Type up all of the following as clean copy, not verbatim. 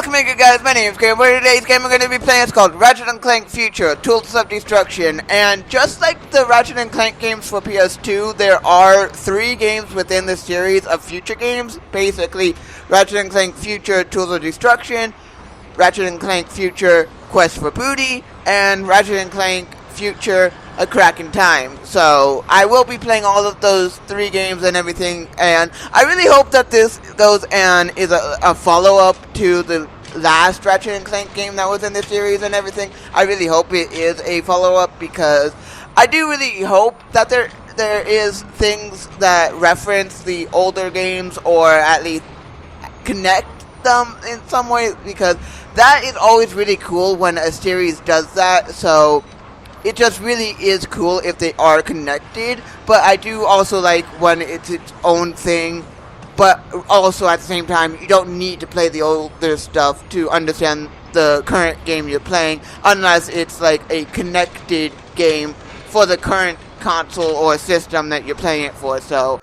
Welcome again, guys. My name is GamerBoy. Today's game we're going to be playing is called Ratchet and Clank Future, Tools of Destruction. And just like the Ratchet and Clank games for PS2, there are 3 games within the series of future games. Basically, Ratchet and Clank Future, Tools of Destruction, Ratchet and Clank Future, Quest for Booty, and Ratchet and Clank Future, A Crack in Time. So I will be playing all of those 3 games and everything, and I really hope that this goes and is a follow-up to the last Ratchet and Clank game that was in this series and everything. I really hope it is a follow-up, because I do really hope that there is things that reference the older games, or at least connect them in some way, because that is always really cool when a series does that. So it just really is cool if they are connected, but I do also like when it's its own thing, but also at the same time, you don't need to play the older stuff to understand the current game you're playing, unless it's like a connected game for the current console or system that you're playing it for. So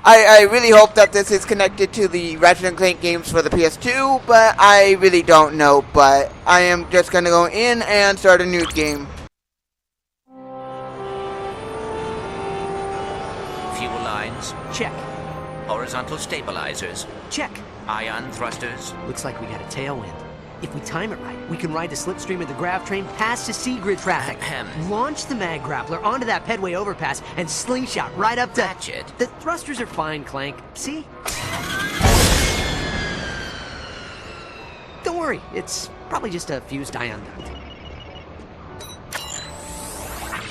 I really hope that this is connected to the Ratchet and Clank games for the PS2, but I really don't know. But I am just going to go in and start a new game. Fuel lines, Check. horizontal stabilizers, Check. ion thrusters. Looks like we got a tailwind. If we time it right, we can ride the slipstream of the grav train past the sea-grid traffic. Ahem. Launch the mag grappler onto that pedway overpass and slingshot right up to... Ratchet. The thrusters are fine, Clank. See? Don't worry, it's probably just a fused ion duct.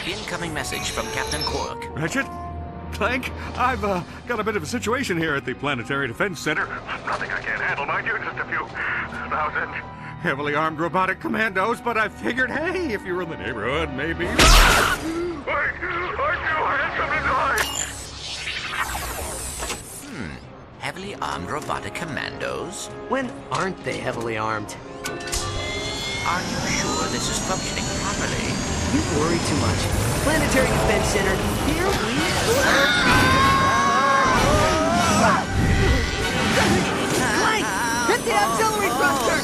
Incoming message from Captain Quark. Ratchet? Clank? I've got a bit of a situation here at the Planetary Defense Center. Nothing I can't handle, mind you. Just a few thousand heavily armed robotic commandos, but I figured, hey, if you were in the neighborhood, maybe... Wait! I had something to hide! Heavily armed robotic commandos? When aren't they heavily armed? Are you sure this is functioning properly? You worry too much. Planetary Defense Center, here we go. Clank! Hit the auxiliary thruster!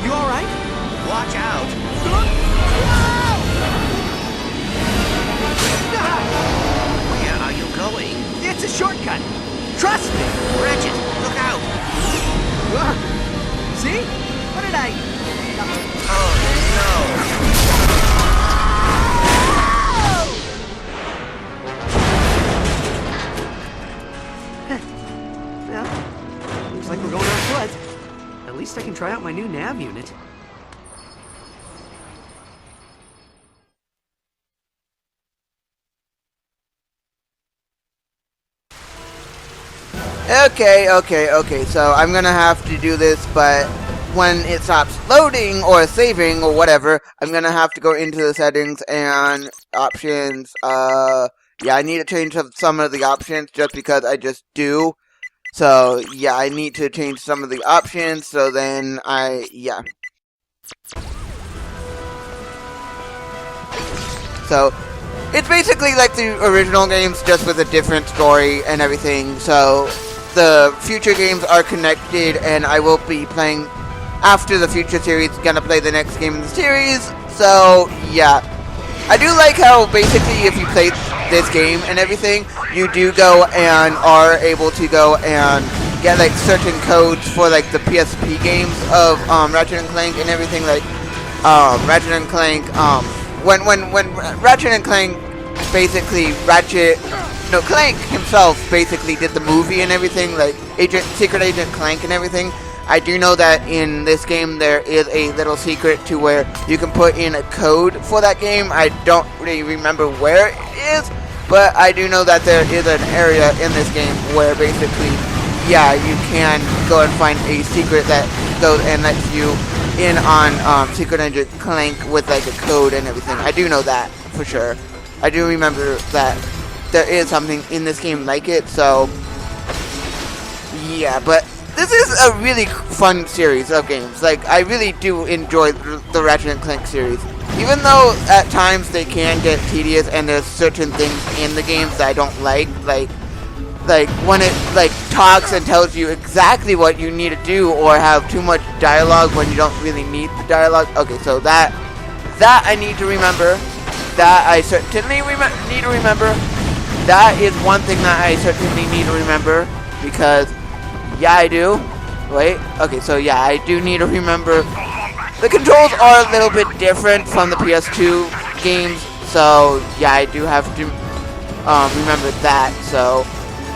You alright? Watch out! Where are you going? It's a shortcut. Trust me. Ratchet, look out! See? What did I... Well, looks like we're going on foot. At least I can try out my new nav unit. Okay, so I'm gonna have to do this, but when it stops loading or saving or whatever, I'm gonna have to go into the settings and options. Yeah, I need to change some of the options just because I just do. So, yeah, I need to change some of the options, so then yeah. So, it's basically like the original games, just with a different story and everything. So the future games are connected, and I will be playing after the future series, gonna play the next game in the series. So yeah, I do like how basically if you play this game and everything, you do go and are able to go and get like certain codes for like the PSP games of Ratchet and Clank and everything, like Ratchet and Clank, when Ratchet and Clank basically Clank himself basically did the movie and everything, like Secret Agent Clank and everything. I do know that in this game there is a little secret to where you can put in a code for that game. I don't really remember where it is, but I do know that there is an area in this game where basically, yeah, you can go and find a secret that goes and lets you in on Secret Agent Clank with like a code and everything. I do know that for sure. I do remember that there is something in this game like it, so yeah, but this is a really fun series of games. Like, I really do enjoy the Ratchet and Clank series. Even though at times they can get tedious and there's certain things in the games that I don't like like when it like talks and tells you exactly what you need to do, or have too much dialogue when you don't really need the dialogue. Okay, so that I need to remember. That I certainly need to remember. That is one thing that I certainly need to remember, because yeah, I do. Wait, okay, so yeah, I do need to remember. The controls are a little bit different from the PS2 games, so yeah, I do have to remember that. So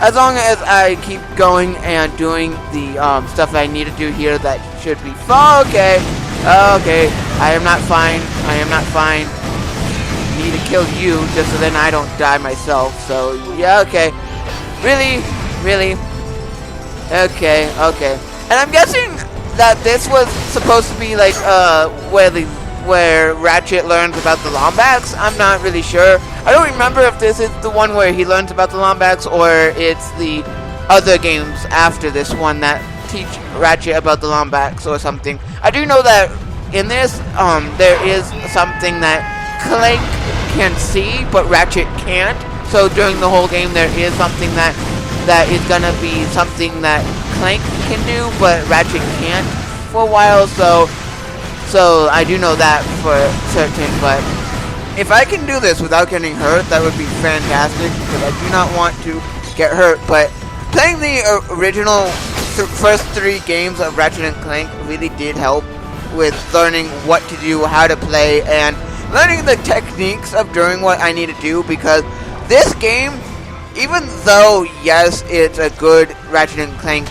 as long as I keep going and doing the stuff I need to do here, that should be fine. Okay, okay, I am not fine. I am not fine. Need to kill you just so then I don't die myself. So yeah, okay. Really, really. Okay, okay. And I'm guessing that this was supposed to be like where Ratchet learns about the Lombax. I'm not really sure. I don't remember if this is the one where he learns about the Lombax, or it's the other games after this one that teach Ratchet about the Lombax or something. I do know that in this there is something that Clank can see but Ratchet can't. So during the whole game there is something that is gonna be something that Clank can do but Ratchet can't for a while. So I do know that for certain. But if I can do this without getting hurt, that would be fantastic, because I do not want to get hurt. But playing the original first 3 games of Ratchet and Clank really did help with learning what to do, how to play, and learning the techniques of doing what I need to do. Because this game, even though yes, it's a good Ratchet and Clank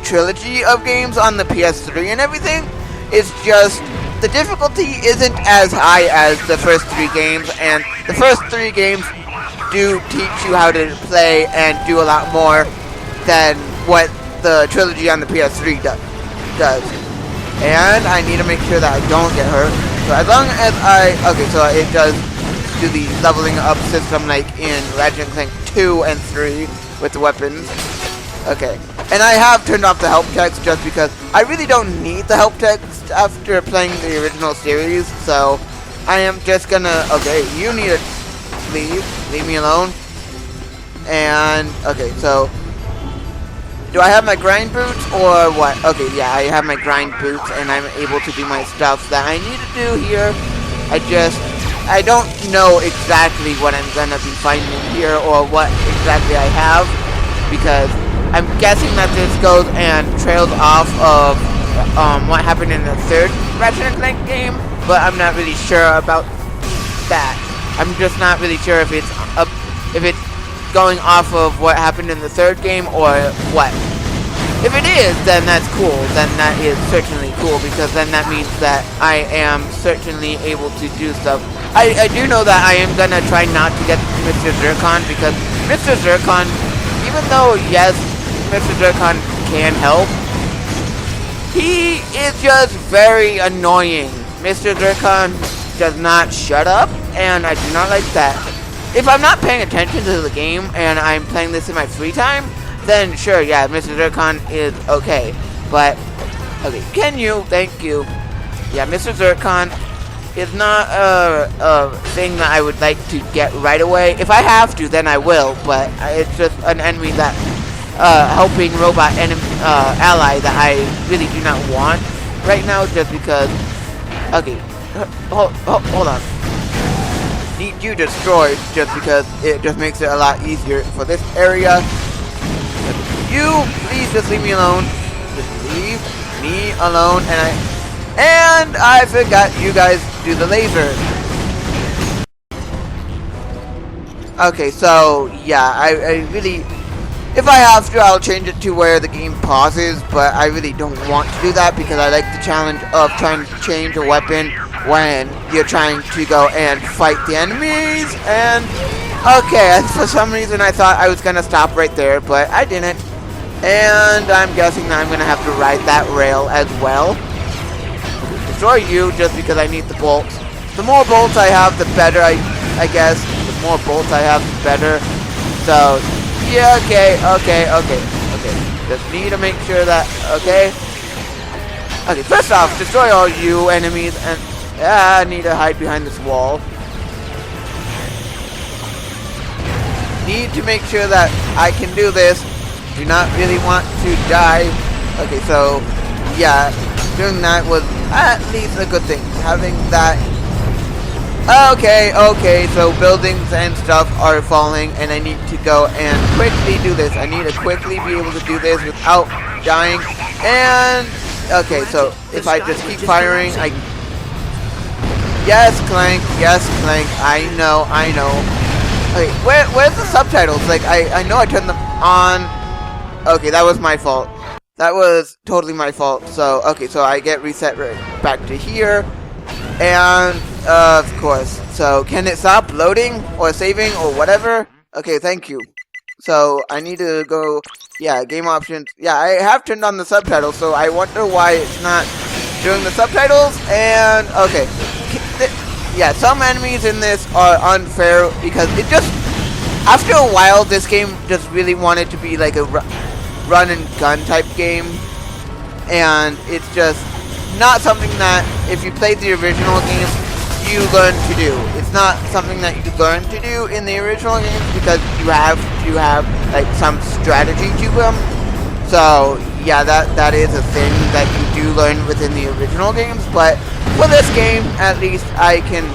trilogy of games on the PS3 and everything, it's just the difficulty isn't as high as the first 3 games, and the first 3 games do teach you how to play and do a lot more than what the trilogy on the PS3 does. And I need to make sure that I don't get hurt. So as long as okay, so it does do the leveling up system like in Ratchet and Clank 2 and 3 with the weapons. Okay, and I have turned off the help text just because I really don't need the help text after playing the original series. So I am just gonna, okay, you need to leave me alone. And okay, so do I have my grind boots or what? Okay, yeah, I have my grind boots and I'm able to do my stuff that I need to do here. I don't know exactly what I'm gonna be finding here or what exactly I have, because I'm guessing that this goes and trails off of what happened in the 3rd Ratchet and Clank game, but I'm not really sure about that. I'm just not really sure if it's going off of what happened in the 3rd game or what. If it is, then that's cool. Then that is certainly cool, because then that means that I am certainly able to do stuff. I do know that I am gonna try not to get Mr. Zircon, because Mr. Zircon, even though yes, Mr. Zircon can help, he is just very annoying. Mr. Zircon does not shut up, and I do not like that. If I'm not paying attention to the game and I'm playing this in my free time, then sure, yeah, Mr. Zircon is okay. But, okay, can you? Thank you. Yeah, Mr. Zircon is not a thing that I would like to get right away. If I have to, then I will, but it's just an enemy that, helping robot ally that I really do not want right now, just because, okay, hold on. Need you destroyed, just because it just makes it a lot easier for this area. You, please just leave me alone. Just leave me alone, and I forgot you guys do the laser. Okay, so yeah, I really, if I have to, I'll change it to where the game pauses, but I really don't want to do that, because I like the challenge of trying to change a weapon when you're trying to go and fight the enemies. And okay, for some reason I thought I was gonna stop right there, but I didn't. And I'm guessing that I'm gonna have to ride that rail as well. Destroy you, just because I need the bolts. The more bolts I have, the better, I guess. The more bolts I have, the better. So, yeah, okay. Just need to make sure that, okay. Okay, first off, destroy all you enemies, and I need to hide behind this wall. need to make sure that I can do this. Do not really want to die. Okay, so yeah, doing that was at least a good thing. Having that. Okay, so buildings and stuff are falling, and I need to go and quickly do this. I need to quickly be able to do this without dying. And okay, so if I just keep firing, I. Yes, Clank. Yes, Clank. I know. Okay, where's the subtitles? Like, I know I turned them on. Okay, that was my fault. That was totally my fault. So, okay, so I get reset right back to here. And, of course. So, can it stop loading or saving or whatever? Okay, thank you. So, I need to go, yeah, game options. Yeah, I have turned on the subtitles, so I wonder why it's not doing the subtitles. And, okay. Yeah, some enemies in this are unfair because it just, after a while, this game just really wanted to be like a run and gun type game, and it's just not something that if you played the original game, you learn to do. It's not something that you learn to do in the original games because you have like some strategy to them. So yeah, that is a thing that you do learn within the original games, but for this game, at least I can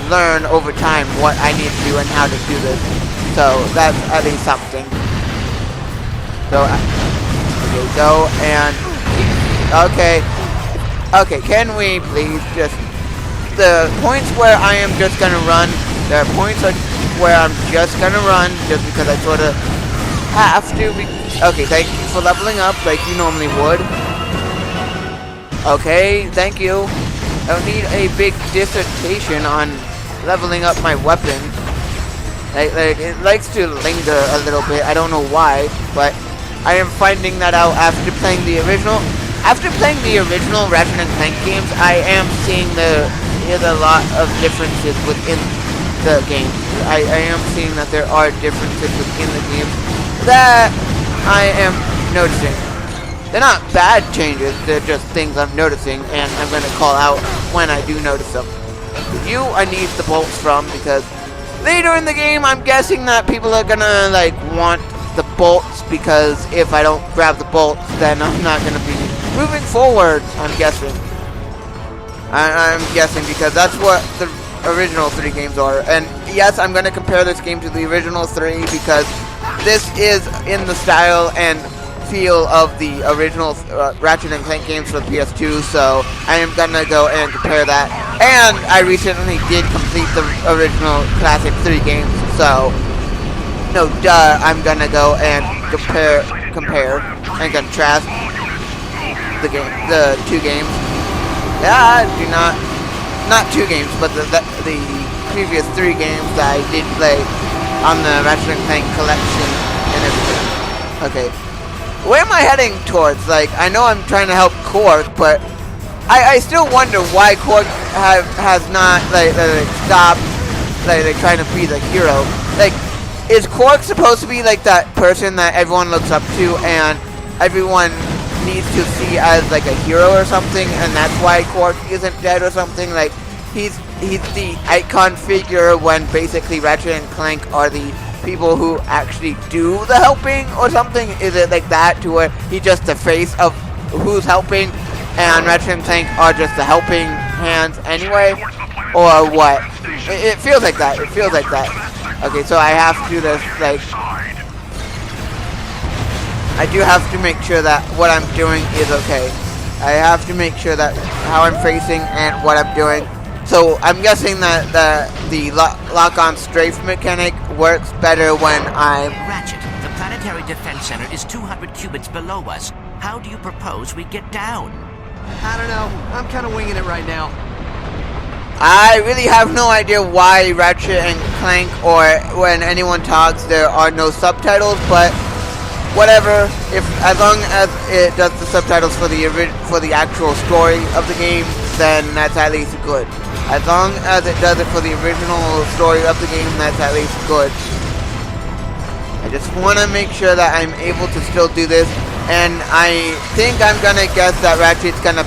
learn over time what I need to do and how to do this. So that's at least something. So, okay, go and, okay, can we please just, the points where I am just gonna run, there are points where I'm just gonna run, just because I sort of have to be, okay, thank you for leveling up like you normally would. Okay, thank you. I don't need a big dissertation on leveling up my weapon. Like it likes to linger a little bit. I don't know why, but I am finding that out after playing the original. After playing the original Ratchet and Clank games, I am seeing there's a lot of differences within the game. I am seeing that there are differences within the game that I am noticing. They're not bad changes, they're just things I'm noticing, and I'm going to call out when I do notice them. You, I need the bolts from, because later in the game, I'm guessing that people are going to, like, want the bolts, because if I don't grab the bolts, then I'm not going to be moving forward, I'm guessing. I'm guessing, because that's what the original 3 games are. And yes, I'm going to compare this game to the original 3, because this is in the style and feel of the original Ratchet and Clank games for the PS2, so I am gonna go and compare that. And I recently did complete the original classic 3 games, so no duh, I'm gonna go and compare and contrast the 2 games. Yeah, do not 2 games, but the previous 3 games that I did play on the Ratchet and Clank collection and everything. Okay. Where am I heading towards? Like, I know I'm trying to help Cork, but I still wonder why Cork has not, like stopped, like, trying to be the hero. Like, is Cork supposed to be, like, that person that everyone looks up to and everyone needs to see as, like, a hero or something, and that's why Cork isn't dead or something? Like, he's the icon figure when basically Ratchet and Clank are the people who actually do the helping or something? Is it like that, to where he's just the face of who's helping and Ratchet and Clank are just the helping hands anyway? Or what? It feels like that. It feels like that. Okay, so I have to do this, like, I do have to make sure that what I'm doing is okay. I have to make sure that how I'm facing and what I'm doing. So I'm guessing that the lock-on strafe mechanic works better when I'm... Ratchet, the Planetary Defense Center is 200 cubits below us. How do you propose we get down? I don't know. I'm kind of winging it right now. I really have no idea why Ratchet and Clank, or when anyone talks, there are no subtitles, but whatever. As long as it does the subtitles for the actual story of the game, then that's at least good. As long as it does it for the original story of the game, that's at least good. I just want to make sure that I'm able to still do this, and I think I'm gonna guess that Ratchet's gonna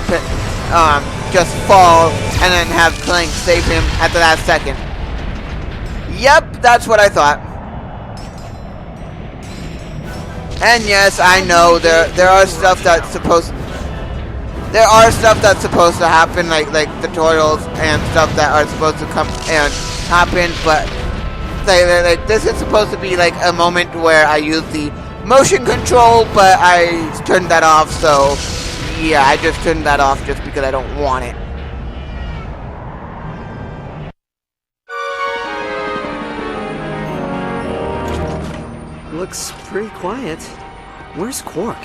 just fall and then have Clank save him at the last second. Yep, that's what I thought. And yes, I know there are stuff that's supposed to happen, like tutorials and stuff that are supposed to come and happen, but like this is supposed to be like a moment where I use the motion control, but I turned that off, so yeah, I just turned that off just because I don't want it. Looks pretty quiet. Where's Quark?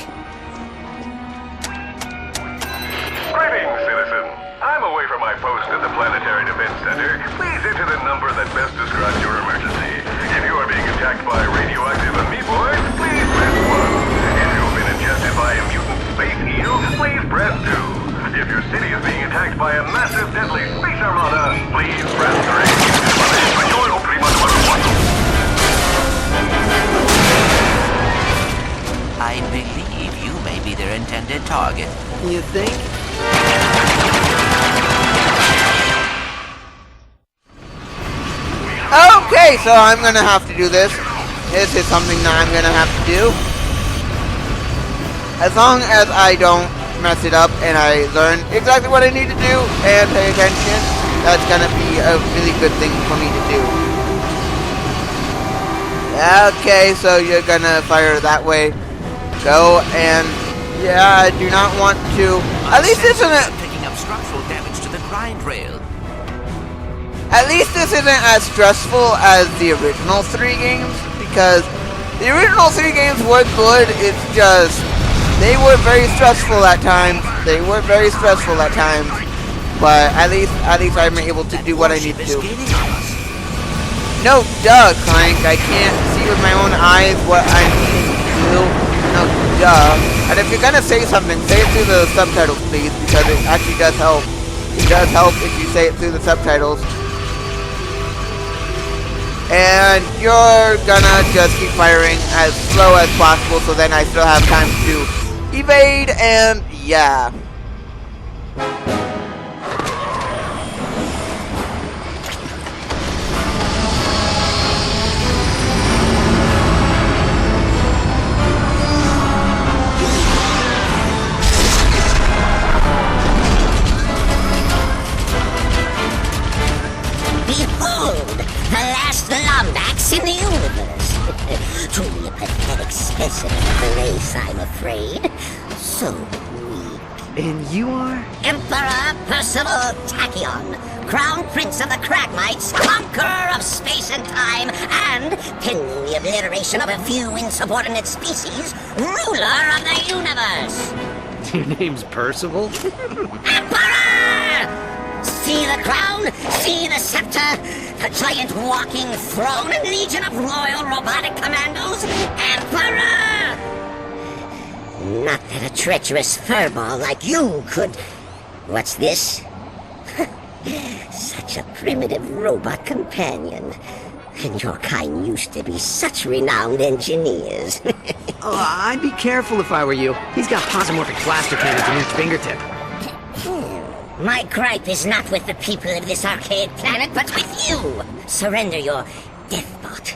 Greetings, citizen. I'm away from my post at the Planetary Defense Center. Please enter the number that best describes your emergency. If you are being attacked by radioactive amoeboids, please press 1. If you've been ingested by a mutant space eel, please press 2. If your city is being attacked by a massive deadly space armada, please press 3. I believe you may be their intended target. You think? Okay, so I'm gonna have to do this. This is something that I'm gonna have to do. As long as I don't mess it up and I learn exactly what I need to do and pay attention, that's gonna be a really good thing for me to do. Okay, so you're gonna fire that way. Go, and yeah, I do not want to. At least this isn't. Picking up structural damage to the grind rail. At least this isn't as stressful as the original 3 games, because the original 3 games were good. It's just they were very stressful at times. But at least I'm able to do what I need to do. No, duh, Clank. I can't see with my own eyes what I'm needing to do. No, duh. And if you're gonna say something, say it through the subtitles, please, because it actually does help. It does help if you say it through the subtitles. And you're gonna just keep firing as slow as possible, so then I still have time to evade, and yeah. In the universe. Truly a pathetic specimen of the race, I'm afraid. So weak. And you are? Emperor Percival Tachyon, Crown Prince of the Cragmites, Conqueror of space and time, and, pending the obliteration of a few insubordinate species, ruler of the universe. Your name's Percival? Emperor! See the crown, see the scepter, the giant walking throne and legion of royal robotic commandos, Emperor! Not that a treacherous furball like you could... What's this? Such a primitive robot companion. And your kind used to be such renowned engineers. Oh, I'd be careful if I were you. He's got posomorphic blaster cannons in each fingertip. My gripe is not with the people of this arcade planet, but with you! Surrender your deathbot,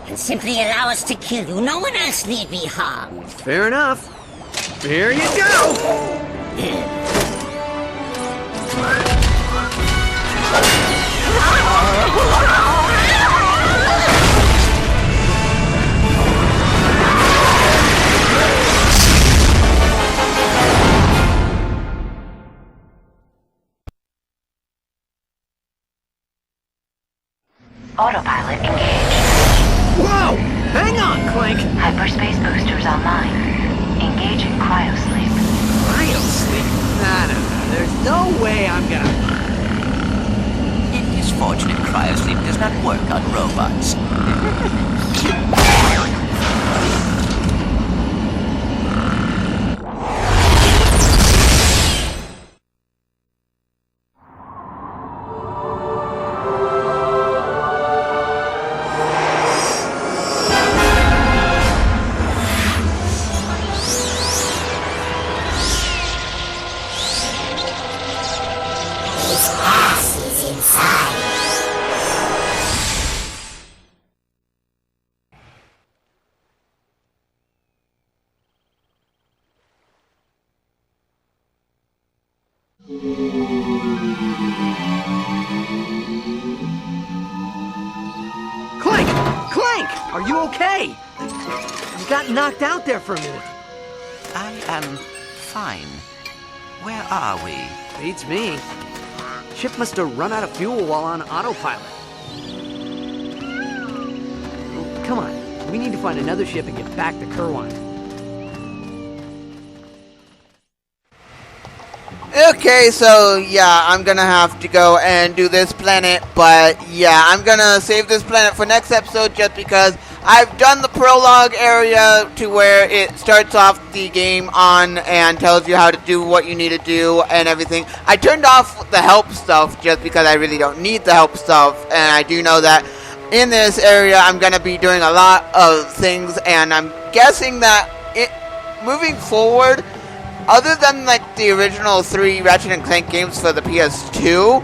and simply allow us to kill you. No one else need be harmed. Fair enough. Here you go! Autopilot engaged. Whoa! Hang on, Clank! Hyperspace boosters online. Engaging cryosleep. Cryosleep? No. There's no way I'm gonna... It is fortunate cryosleep does not work on robots. Clank! Clank! Are you okay? You got knocked out there for a minute. I am fine. Where are we? Beats me. Ship must have run out of fuel while on autopilot. Come on, we need to find another ship and get back to Kerwan. Okay, so yeah, I'm gonna have to go and do this planet, but yeah, I'm gonna save this planet for next episode just because I've done the prologue area to where it starts off the game on and tells you how to do what you need to do and everything. I turned off the help stuff just because I really don't need the help stuff, and I do know that in this area I'm gonna be doing a lot of things, and I'm guessing that moving forward, other than like the original 3 Ratchet and Clank games for the PS2,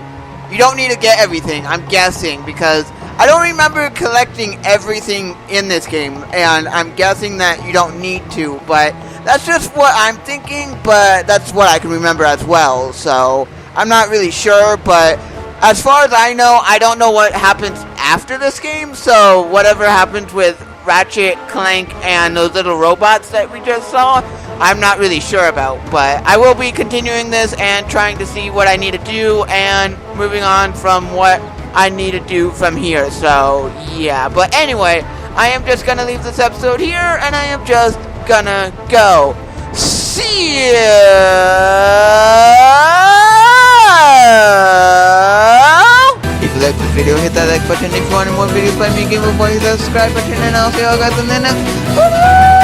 you don't need to get everything, I'm guessing, because I don't remember collecting everything in this game, and I'm guessing that you don't need to, but that's just what I'm thinking, but that's what I can remember as well, so I'm not really sure, but as far as I know, I don't know what happens after this game, so whatever happens with Ratchet, Clank, and those little robots that we just saw, I'm not really sure about, but I will be continuing this and trying to see what I need to do and moving on from what I need to do from here, so yeah. But anyway, I am just gonna leave this episode here, and I am just gonna go. See ya! If you like this video, hit that like button. If you want more videos by me, GamerBoy, hit that subscribe button, and I'll see you all guys in the next.